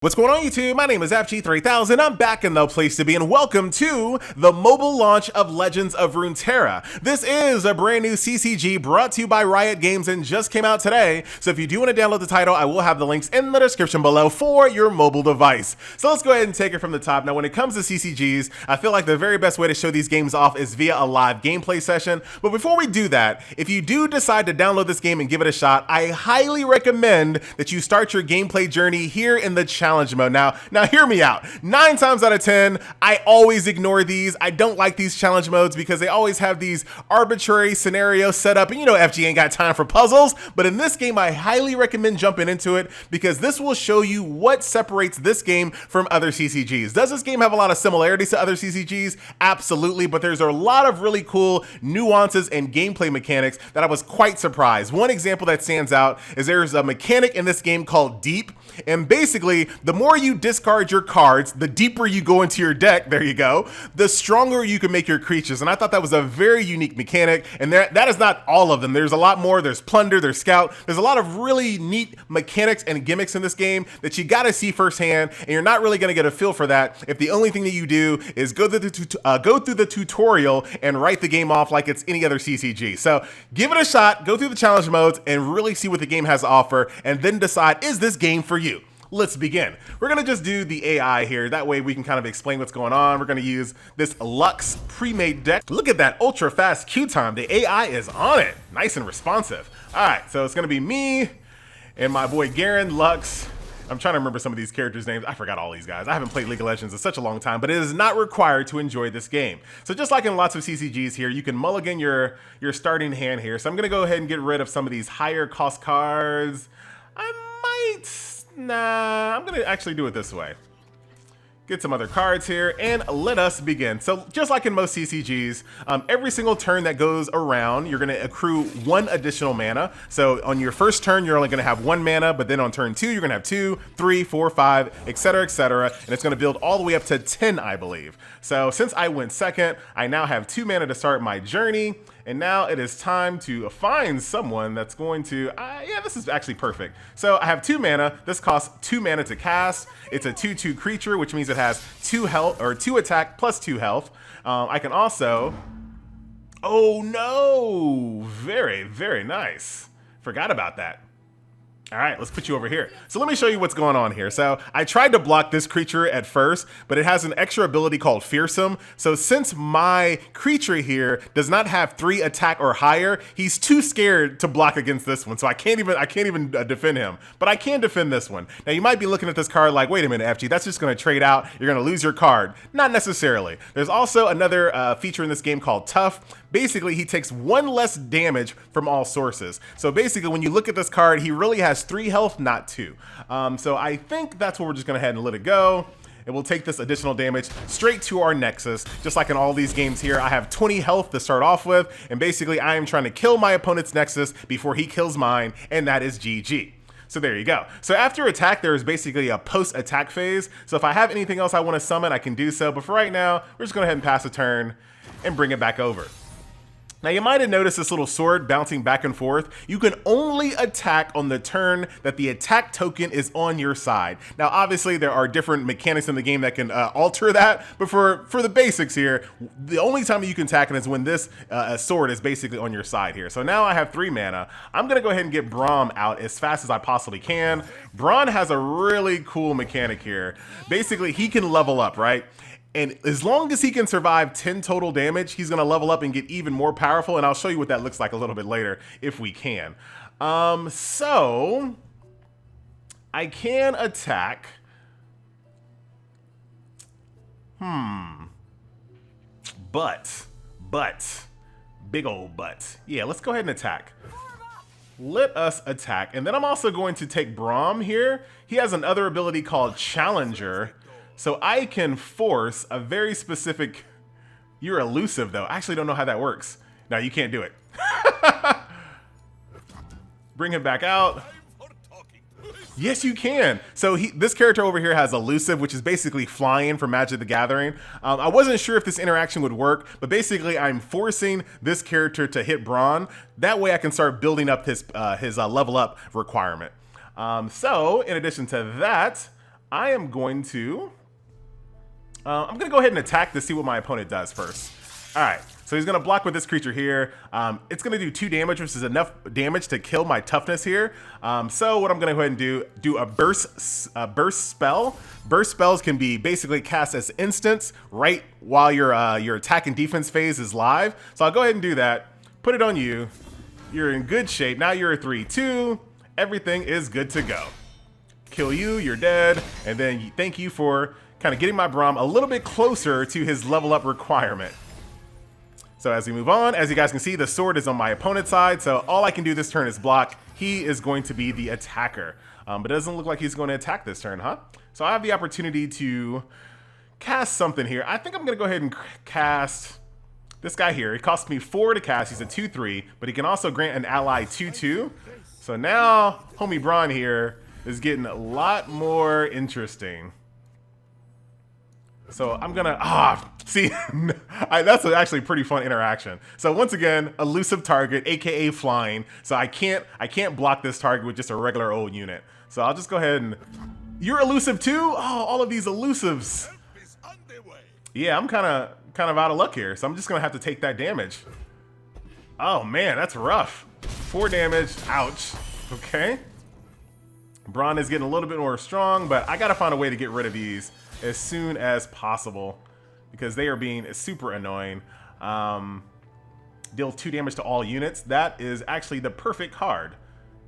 What's going on YouTube? My name is FG3000. I'm back in the place to be and welcome to the mobile launch of Legends of Runeterra. This is a brand new CCG brought to you by Riot Games and just came out today. So if you do want to download the title, I will have the links in the description below for your mobile device. So let's go ahead and take it from the top. Now when it comes to CCGs, I feel like the very best way to show these games off is via a live gameplay session. But before we do that, if you do decide to download this game and give it a shot, I highly recommend that you start your gameplay journey here in the challenge mode. Now hear me out. 9 times out of 10, I always ignore these. I don't like these challenge modes because they always have these arbitrary scenarios set up. And you know FG ain't got time for puzzles. But in this game, I highly recommend jumping into it because this will show you what separates this game from other CCGs. Does this game have a lot of similarities to other CCGs? Absolutely. But there's a lot of really cool nuances and gameplay mechanics that I was quite surprised. One example that stands out is there's a mechanic in this game called Deep. And basically, the more you discard your cards, the deeper you go into your deck, there you go, the stronger you can make your creatures. And I thought that was a very unique mechanic. And that is not all of them. There's a lot more. There's Plunder, there's Scout. There's a lot of really neat mechanics and gimmicks in this game that you got to see firsthand. And you're not really going to get a feel for that if the only thing that you do is go through the tutorial and write the game off like it's any other CCG. So give it a shot, go through the challenge modes and really see what the game has to offer and then decide, is this game for you? Let's begin. We're gonna just do the AI here. That way we can kind of explain what's going on. We're gonna use this Lux pre-made deck. Look at that ultra fast queue time. The AI is on it. Nice and responsive. All right, so it's gonna be me and my boy Garen, Lux. I'm trying to remember some of these characters' names. I forgot all these guys. I haven't played League of Legends in such a long time, but it is not required to enjoy this game. So just like in lots of CCGs here, you can mulligan your starting hand here. So I'm gonna go ahead and get rid of some of these higher cost cards. I'm gonna actually do it this way. Get some other cards here and let us begin. So just like in most CCGs, every single turn that goes around, you're gonna accrue 1 additional mana. So on your first turn, you're only gonna have 1 mana, but then on turn 2, you're gonna have 2, 3, 4, 5, etc., etc. And it's gonna build all the way up to 10, I believe. So since I went second, I now have 2 mana to start my journey. And now it is time to find someone that's going to, yeah, this is actually perfect. So I have 2 mana. This costs 2 mana to cast. It's a 2/2 creature, which means it has 2 health, or 2 attack plus 2 health. I can also, oh no, very, very nice. Forgot about that. All right, let's put you over here. So let me show you what's going on here. So I tried to block this creature at first, but it has an extra ability called Fearsome. So since my creature here does not have 3 attack or higher, he's too scared to block against this one. So I can't even defend him, but I can defend this one. Now you might be looking at this card like, wait a minute, FG, that's just gonna trade out. You're gonna lose your card. Not necessarily. There's also another feature in this game called Tough. Basically, he takes 1 less damage from all sources. So basically, when you look at this card, he really has 3 health, not 2. So I think that's what we're just gonna head and let it go. And we'll take this additional damage straight to our Nexus. Just like in all these games here, I have 20 health to start off with. And basically, I am trying to kill my opponent's Nexus before he kills mine, and that is GG. So there you go. So after attack, there is basically a post-attack phase. So if I have anything else I wanna summon, I can do so. But for right now, we're just gonna go ahead and pass a turn and bring it back over. Now you might have noticed this little sword bouncing back and forth. You can only attack on the turn that the attack token is on your side. Now obviously there are different mechanics in the game that can alter that, but for the basics here, the only time you can attack it is when this sword is basically on your side here. So now I have 3 mana. I'm gonna go ahead and get Braum out as fast as I possibly can. Braun has a really cool mechanic here. Basically he can level up, right? And as long as he can survive 10 total damage, he's gonna level up and get even more powerful. And I'll show you what that looks like a little bit later if we can. So I can attack. But, big old but. Yeah, let's go ahead and attack. Let us attack. And then I'm also going to take Braum here. He has another ability called Challenger. So I can force a very specific, you're elusive though. I actually don't know how that works. No, you can't do it. Bring him back out. Yes, you can. So this character over here has elusive, which is basically flying from Magic the Gathering. I wasn't sure if this interaction would work, but basically I'm forcing this character to hit Braun. That way I can start building up his level up requirement. So in addition to that, I am going to... I'm going to go ahead and attack to see what my opponent does first. All right, so he's going to block with this creature here. It's going to do 2 damage, which is enough damage to kill my toughness here. So what I'm going to go ahead and do a burst spell. Burst spells can be basically cast as instants right while your attack and defense phase is live. So I'll go ahead and do that. Put it on you. You're in good shape. Now you're a 3/2. Everything is good to go. Kill you, you're dead, and then thank you for kind of getting my Braum a little bit closer to his level up requirement. So as we move on, as you guys can see, the sword is on my opponent's side, so all I can do this turn is block. He is going to be the attacker, but it doesn't look like he's going to attack this turn, huh? So I have the opportunity to cast something here. I think I'm going to go ahead and cast this guy here. It costs me 4 to cast. He's a 2/3, but he can also grant an ally 2/2. So now, homie Braun here is getting a lot more interesting. So I'm gonna, see, that's actually a pretty fun interaction. So once again, elusive target, AKA flying. So I can't block this target with just a regular old unit. So I'll just go ahead and, you're elusive too? Oh, all of these elusives. Yeah, I'm kind of out of luck here. So I'm just gonna have to take that damage. Oh man, that's rough. 4 damage, ouch. Okay. Braun is getting a little bit more strong, but I gotta find a way to get rid of these as soon as possible because they are being super annoying. Deal 2 damage to all units. That is actually the perfect card.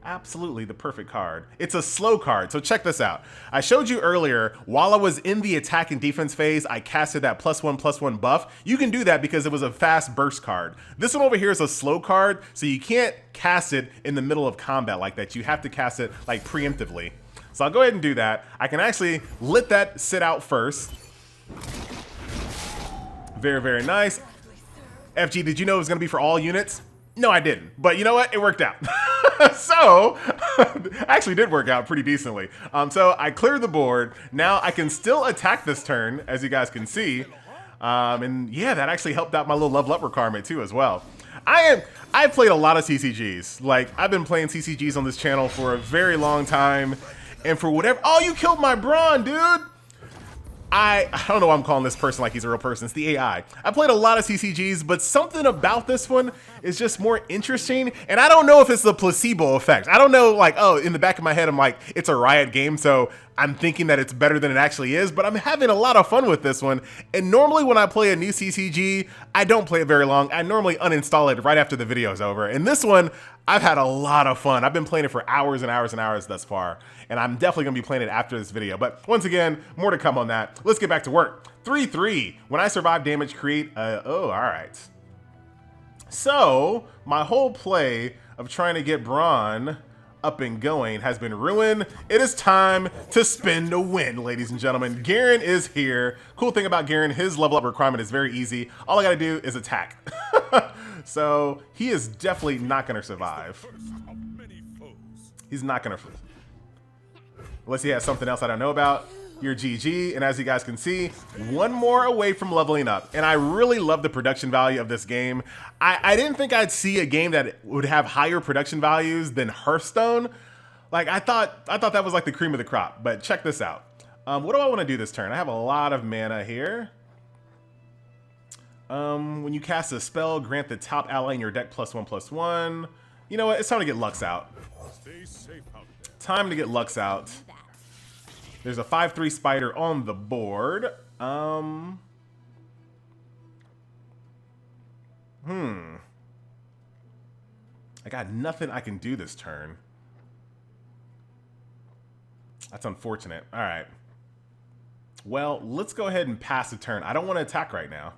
Absolutely the perfect card. It's a slow card, so check this out. I showed you earlier, while I was in the attack and defense phase, I casted that +1/+1 buff. You can do that because it was a fast burst card. This one over here is a slow card, so you can't cast it in the middle of combat like that. You have to cast it like preemptively. So I'll go ahead and do that. I can actually let that sit out first. Very, very nice. FG, did you know it was gonna be for all units? No, I didn't, but you know what? It worked out. So, actually did work out pretty decently. So I cleared the board. Now I can still attack this turn, as you guys can see. And yeah, that actually helped out my little level up requirement too as well. I've played a lot of CCGs. Like, I've been playing CCGs on this channel for a very long time. And for whatever, oh, you killed my Braun, dude. I don't know why I'm calling this person like he's a real person. It's the AI. I played a lot of CCGs, but something about this one is just more interesting. And I don't know if it's the placebo effect. I don't know, like, oh, in the back of my head, I'm like, it's a Riot game, so I'm thinking that it's better than it actually is, but I'm having a lot of fun with this one. And normally when I play a new CCG, I don't play it very long. I normally uninstall it right after the video is over. And this one, I've had a lot of fun. I've been playing it for hours and hours and hours thus far. And I'm definitely gonna be playing it after this video. But once again, more to come on that. Let's get back to work. 3/3. When I survive damage, create oh, all right. So my whole play of trying to get Braun up and going has been ruined. It is time to spin to win, ladies and gentlemen. Garen is here. Cool thing about Garen, his level up requirement is very easy. All I gotta do is attack. So he is definitely not gonna survive. He's not gonna, unless he has something else I don't know about. You're GG, and as you guys can see, one more away from leveling up. And I really love the production value of this game. I didn't think I'd see a game that would have higher production values than Hearthstone. Like, I thought that was like the cream of the crop, but check this out. What do I want to do this turn? I have a lot of mana here. When you cast a spell, grant the top ally in your deck +1/+1. You know what? It's time to get Lux out. Time to get Lux out. There's a 5/3 spider on the board. I got nothing I can do this turn. That's unfortunate. All right. Well, let's go ahead and pass the turn. I don't want to attack right now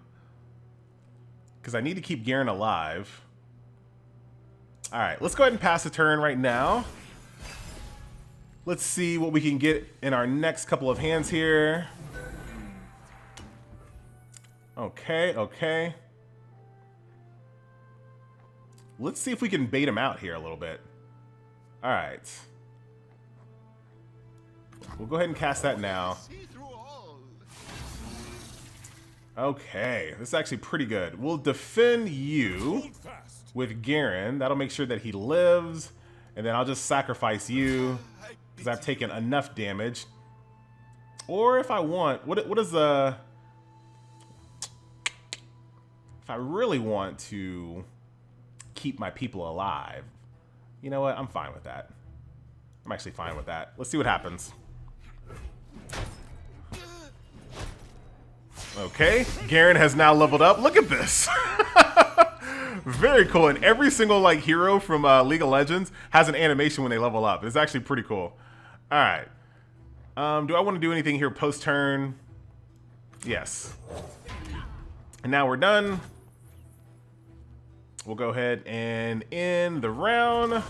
because I need to keep Garen alive. All right, let's go ahead and pass the turn right now. Let's see what we can get in our next couple of hands here. Okay, okay. Let's see if we can bait him out here a little bit. All right. We'll go ahead and cast that now. Okay, this is actually pretty good. We'll defend you with Garen. That'll make sure that he lives. And then I'll just sacrifice you because I've taken enough damage. Or if I want, what is the... If I really want to keep my people alive, you know what? I'm fine with that. I'm actually fine with that. Let's see what happens. Okay, Garen has now leveled up. Look at this. Very cool. And every single like hero from League of Legends has an animation when they level up. It's actually pretty cool. All right. Do I want to do anything here post turn? Yes. And now we're done. We'll go ahead and end the round.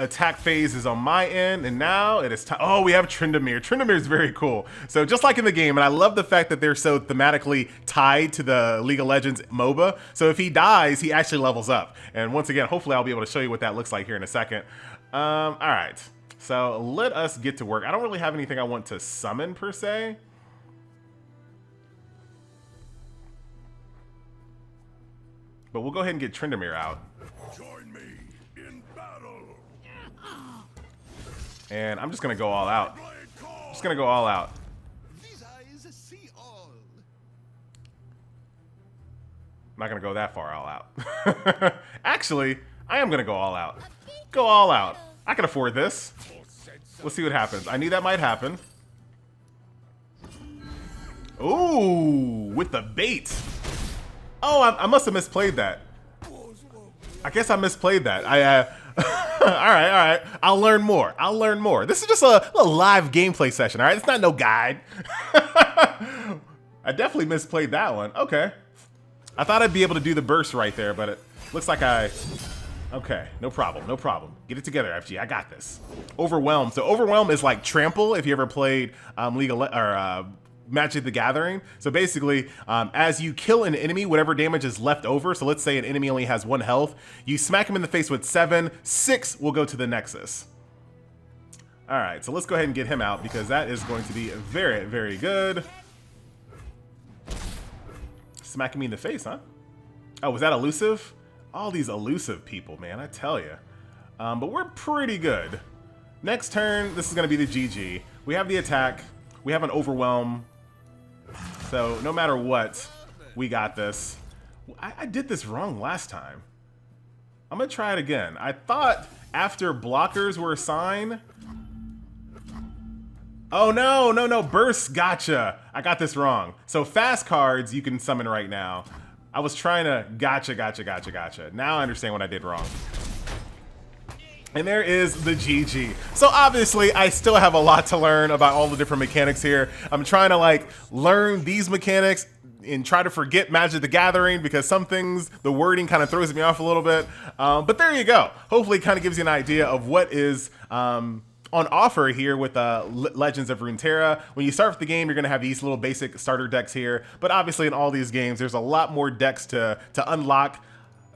Attack phase is on my end, and now it is time. Oh, we have Tryndamere. Tryndamere is very cool. So just like in the game, and I love the fact that they're so thematically tied to the League of Legends MOBA. So if he dies, he actually levels up. And once again, hopefully I'll be able to show you what that looks like here in a second. All right, so let us get to work. I don't really have anything I want to summon per se. But we'll go ahead and get Tryndamere out. Join me in battle. And I'm just gonna go all out. Just gonna go all out. These eyes see all. I'm not gonna go that far all out. Actually, I am gonna go all out. Go all out. I can afford this. We'll see what happens. I knew that might happen. Ooh, with the bait. Oh, I must have misplayed that. I guess I misplayed that. All right. I'll learn more. I'll learn more. This is just a little live gameplay session, all right? It's not no guide. I definitely misplayed that one. Okay. I thought I'd be able to do the burst right there, but it looks like okay, no problem, no problem. Get it together, FG. I got this. Overwhelm. So Overwhelm is like Trample if you ever played Magic the Gathering. So basically, as you kill an enemy, whatever damage is left over, so let's say an enemy only has 1 health, you smack him in the face with 7, 6 will go to the Nexus. All right, so let's go ahead and get him out because that is going to be very, very good. Smacking me in the face, huh? Oh, was that elusive? All these elusive people, man, I tell you. But we're pretty good. Next turn, this is gonna be the GG. We have the attack, we have an Overwhelm. So no matter what, we got this. I did this wrong last time. I'm gonna try it again. I thought after blockers were assigned. Oh no, burst, gotcha. I got this wrong. So fast cards you can summon right now. I was trying to gotcha. Now I understand what I did wrong. And there is the GG. So obviously I still have a lot to learn about all the different mechanics here. I'm trying to like learn these mechanics and try to forget Magic the Gathering because some things, the wording kind of throws me off a little bit. But there you go. Hopefully it kind of gives you an idea of what is on offer here with Legends of Runeterra. When you start with the game, you're gonna have these little basic starter decks here. But obviously in all these games, there's a lot more decks to unlock,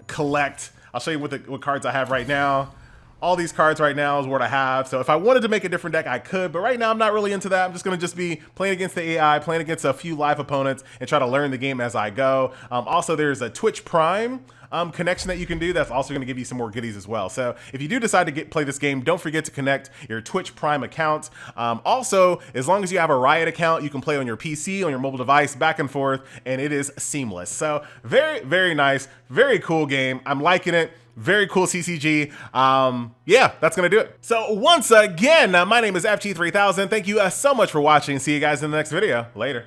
collect. I'll show you what cards I have right now. All these cards right now is what I have. So if I wanted to make a different deck, I could, but right now I'm not really into that. I'm just gonna be playing against the AI, playing against a few live opponents and try to learn the game as I go. Also, there's a Twitch Prime connection that you can do. That's also gonna give you some more goodies as well. So if you do decide to play this game, don't forget to connect your Twitch Prime account. Also, as long as you have a Riot account, you can play on your PC, on your mobile device, back and forth, and it is seamless. So very, very nice, very cool game. I'm liking it. Very cool CCG. Yeah, that's gonna do it. So once again, my name is FG3000. Thank you so much for watching. See you guys in the next video. Later.